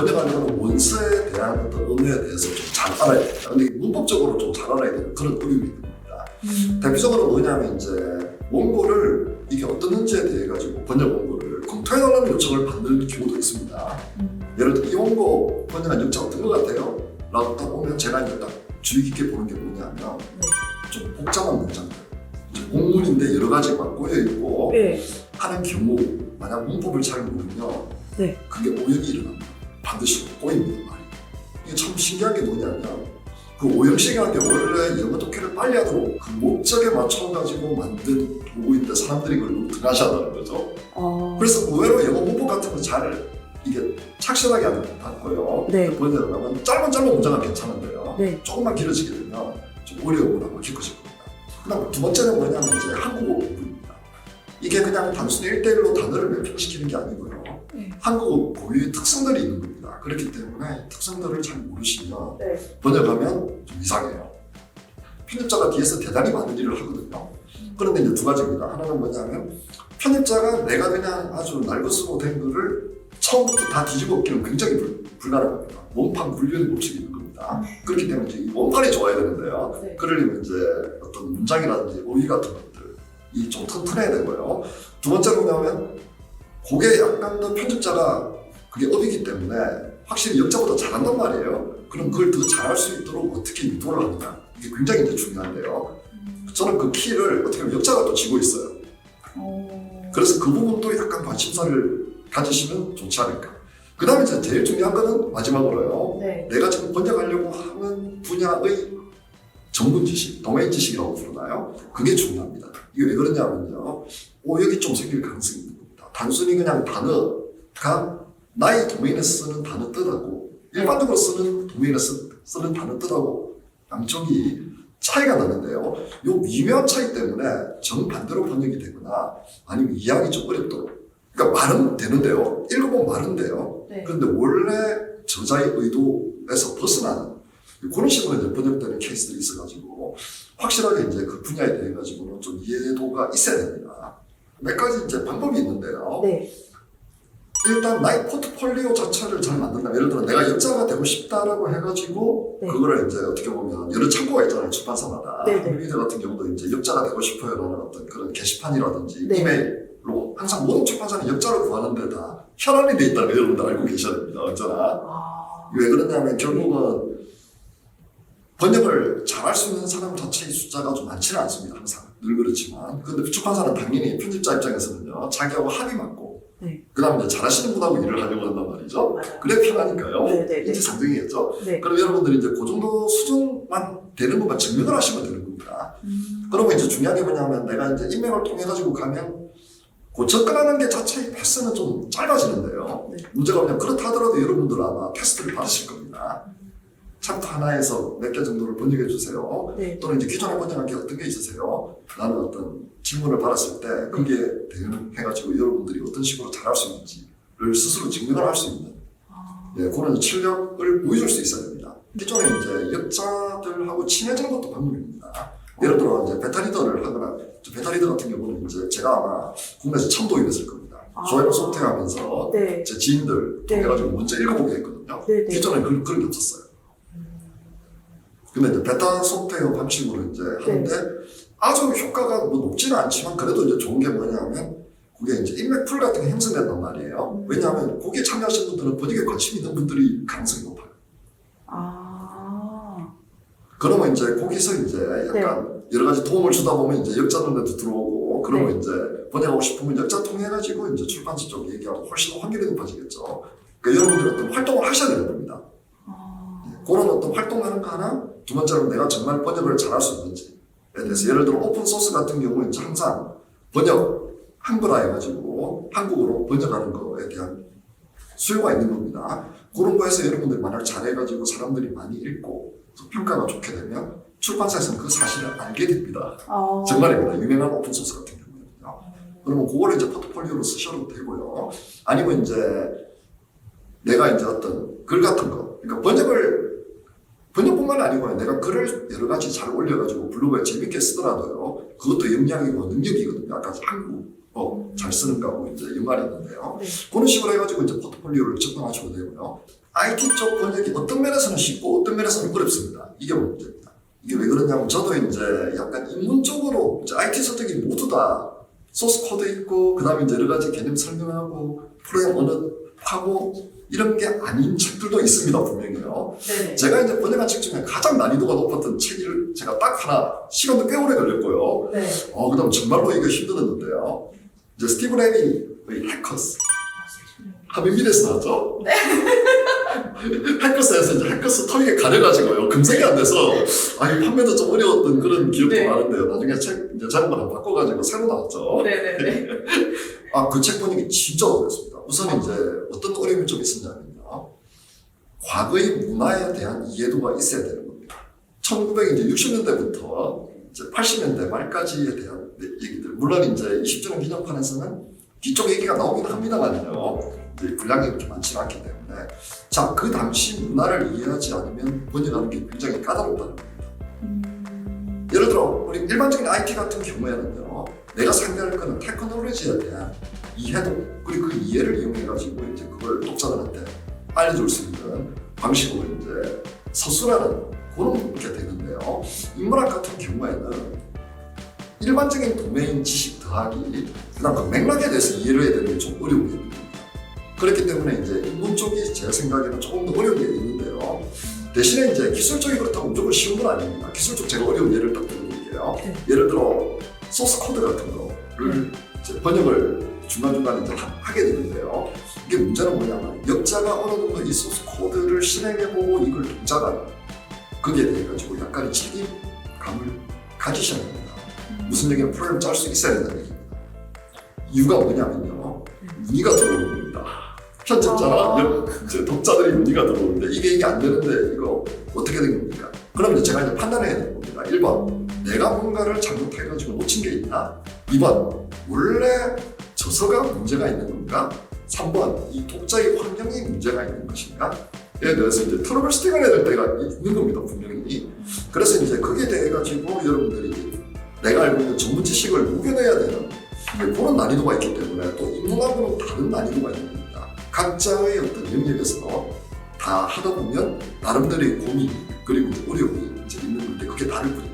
번역하려면 원서에 대한 어떤 언어에 대해서 좀 잘 알아야 됩니다. 근데 문법적으로 좀 잘 알아야 되는 그런 어려움이 있는 겁니다. 대표적으로 뭐냐면 이제 원고를 이게 어떤 문제에 대해 가지고 번역 원고를 검토해달라는 요청을 받는 경우도 있습니다. 예를 들어 이 원고 번역한 역자 어떤 것 같아요? 라고 딱 보면 제가 이제 딱 주의 깊게 보는 게 뭐냐면 좀 복잡한 문장들, 공문인데 여러 가지가 꼬여 있고 하는 경우 만약 문법을 잘 모르면 그게 오역이 일어납니다. 반드시 꼬입니다. 말이. 이게 참 신기한 게 뭐냐면 그 오형식이라는 게 원래 영어 독해를 빨리 하도록 그 목적에 맞춰가지고 만든 도구인데 사람들이 그걸 너무 등한시한다는 거죠. 그래서 의외로 영어 문법 같은 거 잘 이게 착실하게 하고요. 번역을 하면 짧은 문장은 괜찮은데요. 조금만 길어지게 되면 좀 어려움을 한번 겪으실 겁니다. 그다음 두 번째는 뭐냐면 이제 한국어 공부입니다. 이게 그냥 단순히 1대1로 단어를 매핑시키는 게 아니고요. 한국어 고유의 특성들이 있는 겁니다. 그렇기 때문에 특성들을 잘 모르시면 번역하면 좀 이상해요. 편집자가 뒤에서 대단히 많은 일을 하거든요. 그런데 이제 두 가지입니다. 하나는 뭐냐면 편집자가 내가 그냥 아주 날것으로 된 거를 처음부터 다 뒤집어 엎기는 굉장히 불가능합니다. 원판 분류의 법칙이 있는 겁니다. 그렇기 때문에 이제 이 원판이 좋아야 되는데요. 그러려면 이제 어떤 문장이라든지 어휘 같은 것들이 좀 튼튼해야 되고요. 두 번째로 뭐냐면 그게 약간 더 편집자가 그게 업이기 때문에 확실히 역자보다 잘한단 말이에요. 그럼 그걸 더 잘할 수 있도록 어떻게 유도를 하느냐 이게 굉장히 이제 중요한데요. 저는 그 키를 어떻게 보면 역자가 또 쥐고 있어요. 그래서 그 부분도 약간 관심사를 가지시면 좋지 않을까. 그 다음에 이제 제일 중요한 거는 마지막으로요. 내가 지금 번역하려고 하는 분야의 전문 지식, 도메인 지식이라고 부르나요? 그게 중요합니다. 이게 왜 그러냐면요. 오역이 좀 생길 가능성이 있는 겁니다. 단순히 그냥 단어가 나의 도메인에서 쓰는 단어 뜻하고 일반적으로 쓰는 도메인에서 쓰는 단어 뜻하고 양쪽이 차이가 나는데요. 이 미묘한 차이 때문에 정반대로 번역이 되거나 아니면 이해하기 좀 어렵도록. 그러니까 말은 되는데요. 읽어보면 말은 돼요. 그런데 원래 저자의 의도에서 벗어나는 그런 식으로 이제 번역되는 케이스들이 있어가지고 확실하게 이제 그 분야에 대해 가지고는 좀 이해도가 있어야 됩니다. 몇 가지 이제 방법이 있는데요. 일단 나의 포트폴리오 자체를 잘 만든다. 예를 들어 내가 역자가 되고 싶다라고 해가지고 그거를 이제 어떻게 보면 여러 창고가 있잖아요. 출판사마다. 한미대 같은 경우도 이제 역자가 되고 싶어요라는 어떤 그런 게시판이라든지 이메일로 항상 모든 출판사는 역자를 구하는 데 다 혈안이 돼 있다는 걸 여러분들 알고 계셔야 됩니다. 언제나. 왜 그러냐면 결국은 번역을 잘할 수 있는 사람 자체의 숫자가 좀 많지는 않습니다. 항상. 늘 그렇지만. 근데 출판사는 당연히 편집자 입장에서는요. 자기하고 합의 맞고 그 다음에 이제 잘하시는 분하고 일을 하려고 한단 말이죠. 그래 편하니까요. 인지상정이겠죠. 그럼 여러분들이 이제 그 정도 수준만 되는 것만 증명을 하시면 되는 겁니다. 그러면 이제 중요한 게 뭐냐면 내가 이제 인맥을 통해가지고 가면 그 접근하는 게 자체의 패스는 좀 짧아지는데요. 문제가 뭐냐면 그렇다 하더라도 여러분들 아마 테스트를 받으실 겁니다. 챕터 하나에서 몇 개 정도를 번역해 주세요. 또는 이제 기존에 번역한 게 어떤 게 있으세요? 나는 어떤 질문을 받았을 때 그게 대응해가지고 여러분들이 어떤 식으로 잘할 수 있는지를 스스로 증명을 할 수 있는 그런 실력을 보여줄 수 있어야 됩니다. 기존에 이제 역자들하고 친해지는 것도 방법입니다. 예를 들어 이제 베타리더를 하거나 베타리더 같은 경우는 이제 제가 아마 국내에서 처음 도입했을 겁니다. 조회로 소프트웨어 하면서 제 지인들 통해가지고 먼저 읽어보게 했거든요. 기존에 그런 게 없었어요. 근데 이제 베타 소프트웨어 방식으로 이제 하는데 아주 효과가 뭐 높지는 않지만 그래도 이제 좋은 게 뭐냐면 그게 이제 인맥 풀 같은 게 형성된단 말이에요. 왜냐하면 거기에 참여하신 분들은 번역에 관심 있는 분들이 가능성이 높아요. 그러면 이제 거기서 이제 약간 여러 가지 도움을 주다 보면 이제 역자들한테도 들어오고 그러면 이제 번역하고 싶으면 역자 통해가지고 이제 출판사 쪽 얘기하고 훨씬 확률이 높아지겠죠. 그러니까 여러분들이 어떤 활동을 하셔야 되는 겁니다. 그런 어떤 활동하는 거 하나, 두 번째로 내가 정말 번역을 잘할 수 있는지에 대해서 예를 들어 오픈 소스 같은 경우는 이제 항상 번역 한글화 해가지고 한국어로 번역하는 거에 대한 수요가 있는 겁니다. 그런 거에서 여러분들이 만약 잘해가지고 사람들이 많이 읽고 평가가 좋게 되면 출판사에서는 그 사실을 알게 됩니다. 정말입니다. 유명한 오픈 소스 같은 경우는요. 그러면 그거를 이제 포트폴리오로 쓰셔도 되고요. 아니면 이제 내가 이제 어떤 글 같은 거, 그러니까 번역뿐만 아니고 내가 글을 여러 가지 잘 올려가지고 블로그에 재밌게 쓰더라도요. 그것도 역량이고 능력이거든요. 아까 한국어 잘 쓰는 거하고 이제 연관이 있는데요. 그런 식으로 해가지고 이제 포트폴리오를 접근하셔도 되고요. IT 쪽 번역이 어떤 면에서는 쉽고 어떤 면에서는 어렵습니다. 이게 문제입니다. 이게 왜 그러냐면 저도 이제 약간 인문적으로 이제 IT 서적이 모두 다 소스 코드 있고 그 다음에 이제 여러 가지 개념 설명하고 프로그램 언어하고 이런 게 아닌 책들도 있습니다, 분명히요. 네네. 제가 이제 번역한 책 중에 가장 난이도가 높았던 책을 제가 딱 하나, 시간도 꽤 오래 걸렸고요. 네. 그 다음 정말로 이거 힘들었는데요. 이제 스티브 레비의 해커스. 하민밀에서 나왔죠? 네. 해커스에서 이제 해커스 토익에 가려가지고요. 검색이 안 돼서, 이 판매도 좀 어려웠던 그런 기억도 네. 많은데요. 나중에 책, 이제 제목을 한번 바꿔가지고 새로 나왔죠. 네네네. 그 책 번역이 진짜 어렵습니다. 우선 이제 어떤 어려움이 좀 있었냐면요. 과거의 문화에 대한 이해도가 있어야 되는 겁니다. 1960년대부터 이제 80년대 말까지에 대한 얘기들. 물론 이제 20주년 기념판에서는 뒤쪽 얘기가 나오긴 합니다만요. 이제 분량이 그렇게 많지는 않기 때문에. 자, 그 당시 문화를 이해하지 않으면 번역하는 게 굉장히 까다롭다는 겁니다. 예를 들어, 우리 일반적인 IT 같은 경우에는요. 내가 상대할 거는 테크놀로지에 대한 이해도, 그리고 그 이해를 이용해가지고 이제 그걸 독자들한테 알려줄 수 있는 방식으로 이제 서술하는 그런 게 되는데요. 인문학 같은 경우에는 일반적인 도메인 지식 더하기, 그다음 그 맥락에 대해서 이해를 해야 되는 게 좀 어려운 게 있습니다. 그렇기 때문에 이제 인문 쪽이 제 생각에는 조금 더 어려운 게 있는데요. 대신에 이제 기술 쪽이 그렇다고 무조건 쉬운 건 아닙니다. 기술 쪽 제가 어려운 예를 딱 들어드릴게요. 네. 예를 들어 소스 코드 같은 거를 이제 번역을 중간중간에 이제 하게 되는데요. 이게 문제는 뭐냐면 역자가 어느 정도 이 소스 코드를 실행해보고 이걸 동작하는 거기에 대해 가지고 약간의 책임감을 가지셔야 됩니다. 무슨 얘기는 프로그램 짤 수 있어야 된다는 얘기입니다. 이유가 뭐냐면요. 문의가 들어오는 겁니다. 편집자나 이제 독자들이 문의가 들어오는데 이게 안 되는데 이거 어떻게 된 겁니까? 그럼 이제 제가 이제 판단해야 되는 겁니다. 1번, 내가 뭔가를 잘못해가지고 놓친 게 있나? 2번, 원래 저서가 문제가 있는 건가? 3번, 이 독자의 환경이 문제가 있는 것인가? 에 대해서 이제 트러블 스틱을 해야 될 때가 있는 겁니다, 분명히. 그래서 이제 거기에 대해 가지고 여러분들이 내가 알고 있는 전문 지식을 녹여내야 되는 그런 난이도가 있기 때문에 또 인문학으로 다른 난이도가 있는 겁니다. 각자의 어떤 영역에서 다 하다 보면 나름대로의 고민 그리고 어려움이 이제 있는 건데 그게 다를 뿐입니다.